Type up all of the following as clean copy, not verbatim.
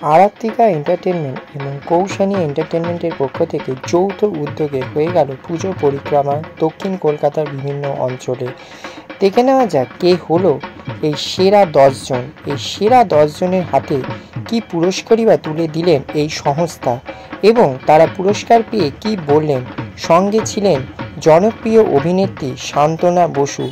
Aratrika entertainment এবং কৌশানী এন্টারটেনমেন্টের পক্ষ থেকে যৌথ উদ্যোগে হয়ে গেল পুজো পরিক্রমা দক্ষিণ কলকাতার বিভিন্ন অঞ্চলে। দেখে নেওয়া যাক কে হলো এই সেরা 10 জন। এই সেরা 10 জনের হাতে কি পুরস্কারই বা তুলে দিলেন এই সংস্থা এবং তারা পুরস্কার পেয়ে কি বললেন। সঙ্গে ছিলেন জনপ্রিয় অভিনেত্রী সান্তনা বসু।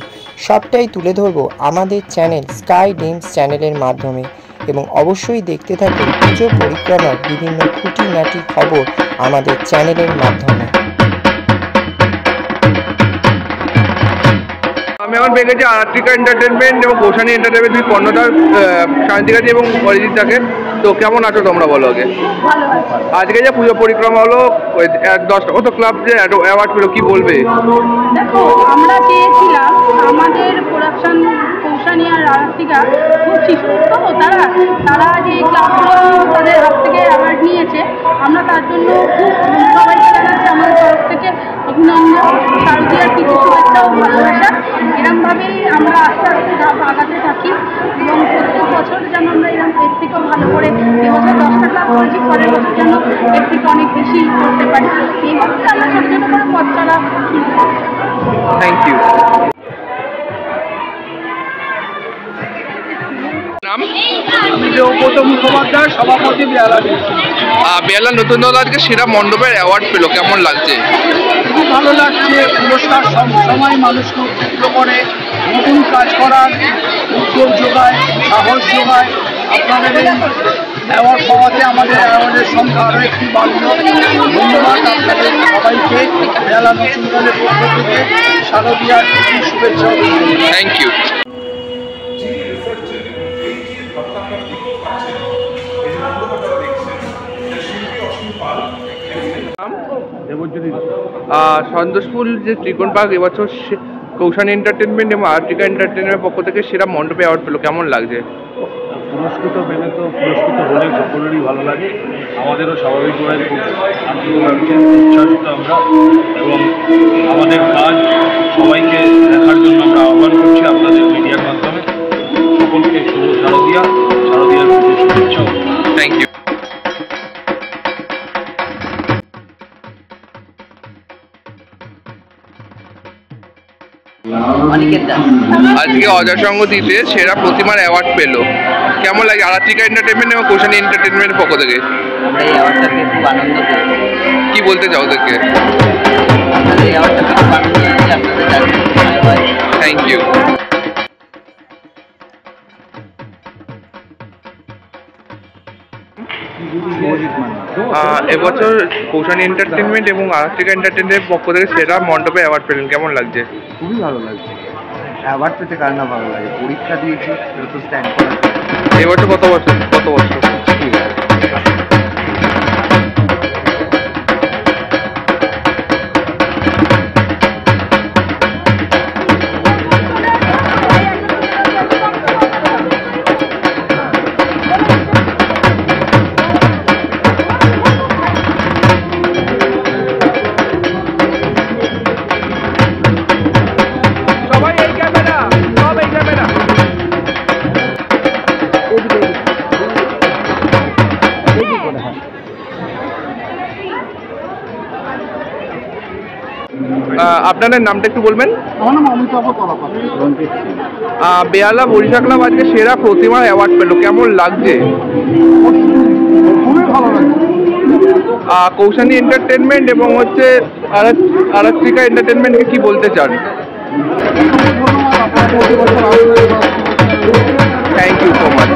সবটাই তুলে ধরবো আমাদের চ্যানেল স্কাই ড্রিমস চ্যানেলের মাধ্যমে এবং অবশ্যই দেখতে থাকুন পুজো পরিক্রমার বিভিন্ন খুঁটিনাটি খবর আমাদের চ্যানেলের মাধ্যমে। আমি এখন পেয়ে গেছি আরাত্রিকা এন্টারটেনমেন্ট এবং কৌশানী এন্টারটেনমেন্ট দুই কর্ণধার শান্তিকাজী এবং অরিজিৎ দাকে। তো কেমন আছো তোমরা বলো আগে? আজকে যে পুজো পরিক্রমা হলো 10টা কত ক্লাব যে অ্যাওয়ার্ড পেলো, কি বলবে? দেখো, আমরা চেয়েছিলাম আমাদের প্রোডাকশন কৌশানী আর আরাত্রিকা খুব শিশুমুক্ত, তারা যে ক্লাবগুলো তাদের হাত থেকে অ্যাওয়ার্ড নিয়েছে, আমরা তার জন্য খুব সবাইকে জানাচ্ছি আমাদের তরফ থেকে অভিনন্দন, শারদীয়ার কিছু শুভেচ্ছা ও ভালোবাসা। এরমভাবেই আমরা আস্তে আস্তে ধাপ আগাতে থাকি এবং প্রত্যেক বছর যেন আমরা এরকম এর থেকেও ভালো করে, এবছর 10টা ক্লাব করেছি, পরের বছর যেন এর থেকে অনেক বেশি করতে পারি। এইভাবে আমরা ছোটো ছোটো করে পথ চলা শুরু করছি। Thank you. নাম? মুখোপাধ্যায়, সভাপতি বেহালা। বেহালা নতুন দল আজকে সেরা মণ্ডপের অ্যাওয়ার্ড পেলো, কেমন লাগছে? খুব ভালো লাগছে। পুরস্কার সবসময় মানুষকে উদ্বুদ্ধ করে নতুন কাজ করার উদ্যোগ যোগায়, সাহস যোগায়। আপনাদের এই অ্যাওয়ার্ড পাওয়াতে আমাদের অ্যাওয়ার্ডের সংখ্যা আরও একটু বাড়ল। ধন্যবাদ আপনাদের সবাইকে। বেহালা নতুন দলের পক্ষ থেকে শারদীয়ার শুভেচ্ছা। Thank you. সন্তোষপুর যে ত্রিকোণ পার্ক এবছর কৌশানী এন্টারটেনমেন্ট এবং আরাত্রিকা এন্টারটেনমেন্টের পক্ষ থেকে সেরা মণ্ডপে অ্যাওয়ার্ড পেলো, কেমন লাগছে? পুরস্কৃত পেলে তো পুরস্কৃত হলে সকলেরই ভালো লাগে। আমাদেরও স্বাভাবিকভাবে খুব আনন্দ লাগছে, উচ্ছ্বাসিত আমরা, এবং আমাদের কাজ সবাইকে দেখার জন্য আমরা আহ্বান করছি আপনাদের মিডিয়ার মাধ্যমে। সকলকে শুভ শারদীয়ার পুজো শুভেচ্ছা। Thank you. আজকে অজয়সঙ্গতিতে সেরা প্রতিমার অ্যাওয়ার্ড পেলো, কেমন লাগে? আরাত্রিকা এন্টারটেনমেন্ট এবং কৌশানী এন্টারটেনমেন্টের পক্ষ থেকে আমরা এই অ্যাওয়ার্ডটা পেয়ে খুব আনন্দ পেয়েছি। কি বলতে চাও ওদেরকে? আপনাদের এই অ্যাওয়ার্ডটা পেয়ে খুব আনন্দ পেয়েছি, আপনাদের যাতে ভালো হয়। Thank you. এবছর কৌশানী এন্টারটেনমেন্ট এবং আরাত্রিকা এন্টারটেনমেন্টের পক্ষ থেকে সেরা মণ্ডপে অ্যাওয়ার্ড পেলেন, কেমন লাগছে? খুবই ভালো লাগছে। অ্যাওয়ার্ড পেতে কার না ভালো লাগে? পরীক্ষা দিয়েছি, এটা তো স্ট্যান্ড করা। এবছর কত বছর? আপনাদের নামটা একটু বলবেন? আমার নাম অমিতাভ তলাপাত। বেহালা বরিশা ক্লাব আজকে সেরা প্রতিমার অ্যাওয়ার্ড পেলো, কেমন লাগছে? খুবই ভালো লাগছে। কৌশানী এন্টারটেনমেন্ট এবং হচ্ছে আরাত্রিকা এন্টারটেনমেন্টকে কি বলতে চান? Thank you so much.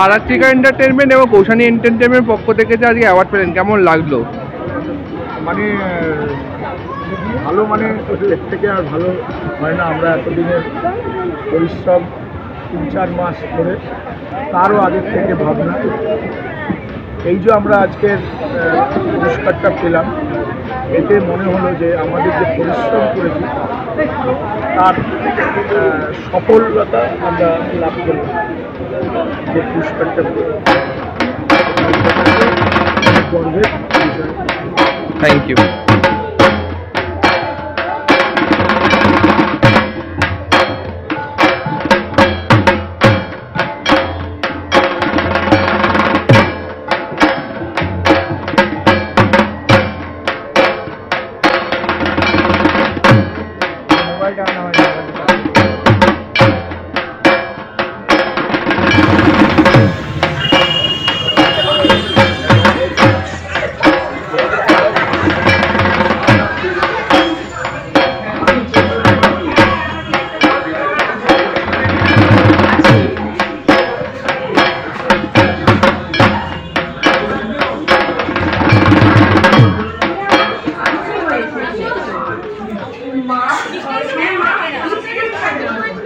Aratrika entertainment এবং কৌশানী এন্টারটেনমেন্ট পক্ষ থেকে যে আজকে অ্যাওয়ার্ড পেলেন, কেমন লাগলো? মানে ভালো, মানে এর থেকে আর ভালো হয় না। আমরা এতদিনের পরিশ্রম 3-4 মাস ধরে, তারও আগের থেকে ভাবনা, এই যে আমরা আজকের পুরস্কারটা পেলাম, এতে মনে হলো যে আমাদের যে পরিশ্রম করেছি তার সফলতা আমরা লাভ করলাম। যে পুরস্কারটা গর্বের বিষয়। Thank you.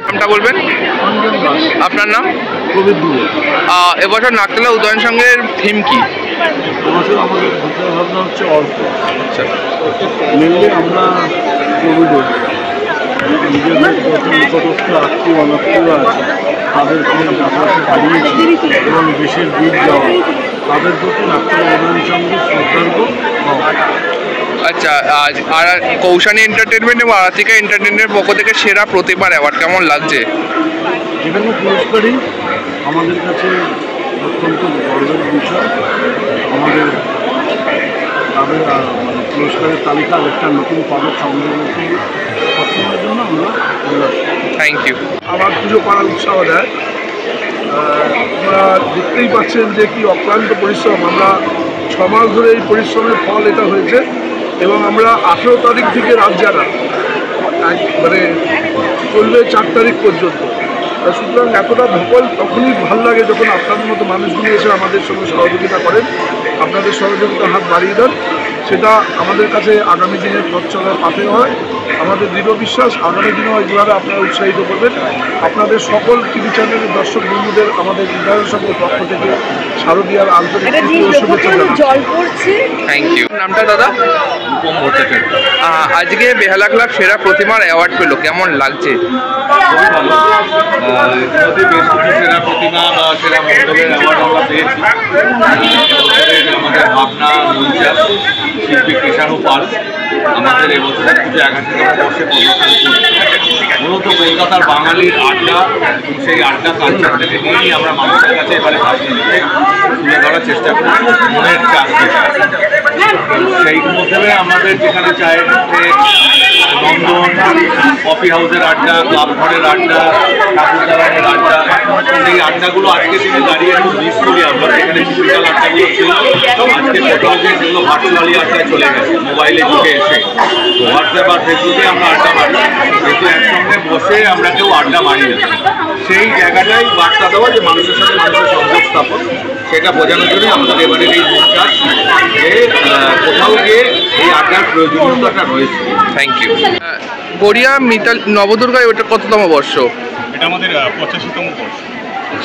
নামটা বলবেন? আপনার নাম? কোভিড দিয়ে এবছর নাকতলা উদয়ন সংঘের থিম কি? এবছর আমাদের ভাবনা হচ্ছে অর্থ। আচ্ছা, মেনলি আমরা কোভিডে নিজেদের যত নিকটস্থ আত্মীয় অনাত্মীয় আছে তাদেরকে আশপাশে হারিয়েছি এবং দেশের দিক যাওয়া, তাদের প্রতি নাকতলা উদয়ন সংঘের শ্রদ্ধার্ঘ হওয়া। আচ্ছা, আজ আর কৌশানী এন্টারটেনমেন্ট এবং আরাত্রিকা এন্টারটেনমেন্টের পক্ষ থেকে সেরা প্রতিমার অ্যাওয়ার্ড কেমন লাগছে? যেখানে পুরস্কারই আমাদের কাছে অত্যন্ত গর্বের বিষয়। আমাদের তাদের মানে পুরস্কারের তালিকার একটা নতুন পদক সংগ্রহ সবসময়ের জন্য আমরা থ্যাংক ইউ। আমার পুজো করার উৎসাহ দেয়। আপনারা দেখতেই পাচ্ছেন যে কি অক্লান্ত পরিশ্রম। আমরা 6 মাস ধরে এই পরিশ্রমের ফল এটা হয়েছে এবং আমরা 18 তারিখ থেকে রাত জাগা মানে চলবে 4 তারিখ পর্যন্ত। সুতরাং এতটা ধকল তখনই ভালো লাগে যখন আপনাদের মতো মানুষগুলো এসে আমাদের সঙ্গে সহযোগিতা করেন, আপনাদের সহযোগিতার হাত বাড়িয়ে দেন। সেটা আমাদের কাছে আগামী দিনের পথ চলার পাথে হয়। আমাদের দৃঢ় বিশ্বাস আগামী দিনেও এইভাবে আপনারা উৎসাহিত করবেন। আপনাদের সকল টিভি চ্যানেলের দর্শক বন্ধুদের আমাদের উদয়ন সংঘের পক্ষ থেকে শারদীয়ার আন্তরিক শুভেচ্ছা জানাচ্ছি। Thank you. নামটা দাদা? রূপম ভট্টাচার্য। আজকে বেহালা ক্লাব সেরা প্রতিমার অ্যাওয়ার্ড পেলো, কেমন লাগছে? খুবই ভালো। ইতিমধ্যে বেশ কিছু সেরা প্রতিমা বা সেরা মণ্ডলের অ্যাওয়ার্ড আমরা পেয়েছি। আমাদের ভাবনা মঞ্চাস শিল্পী কৃষাণু পাল আমাদের এবছরের পুজো 81তম বর্ষে প্রদর্শন করছে। মূলত কলকাতার বাঙালির আড্ডা এবং সেই আড্ডা কালচারটাকে নিয়েই আমরা মানুষের কাছে এবারে তুলে ধরার চেষ্টা করছি, মনের চাষ যেটা। সেই মধ্যে আমাদের যেখানে চায়ের নন্দন, কফি হাউসের আড্ডা, ক্লাব ঘরের আড্ডা, ঠাকুর দালানের আড্ডা, এই আড্ডাগুলো আজকে থেকে দাঁড়িয়ে একটু মিস করি আমরা। এখানে ফিজিক্যাল আড্ডাগুলো ছিল, আজকে কোথাও গিয়ে সেগুলো ভার্চুয়ালি আড্ডায় চলে গেছে মোবাইলে যুগে এসে। হোয়াটসঅ্যাপ আর ফেসবুকে আমরা আড্ডা মারি, কিন্তু একসঙ্গে বসে আমরা কেউ আড্ডা মারি না। সেই জায়গাটাই বার্তা দেওয়া যে মানুষের সাথে মানুষের সংযোগ স্থাপন, সেটা বোঝানোর জন্যই আমাদের এবারের এই মঞ্চাস যে কোথাও গিয়ে এই আড্ডার প্রয়োজনীয়তাটা রয়েছে। Thank you. গড়িয়া মিতাল নবদুর্গায় ওটা কততম বর্ষ? এটা আমাদের 85তম বর্ষ।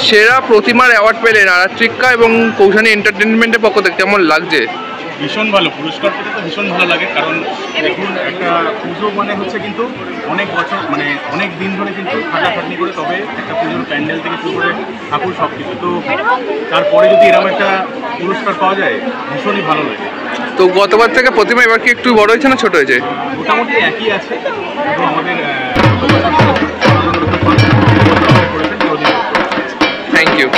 সেরা প্রতিমার অ্যাওয়ার্ড পেলেন আরাত্রিকা এবং কৌশানী এন্টারটেনমেন্টের পক্ষ থেকে, কেমন লাগছে? ভীষণ ভালো। পুরস্কার পেতে তো ভীষণ ভালো লাগে, কারণ দেখুন একটা পুজো মানে হচ্ছে কিন্তু অনেক বছর মানে অনেক দিন ধরে কিন্তু খাটাখাটনি করে তবে একটা পুজোর প্যান্ডেল থেকে শুরু করে ঠাকুর সব কিছু, তো তারপরে যদি এরকম একটা পুরস্কার পাওয়া যায় ভীষণই ভালো লাগে। তো গতবার থেকে প্রতিমা এবার কি একটু বড় হয়েছে না ছোট হয়েছে? মোটামুটি একই আছে, তো আমাদের থ্যাংক ইউ।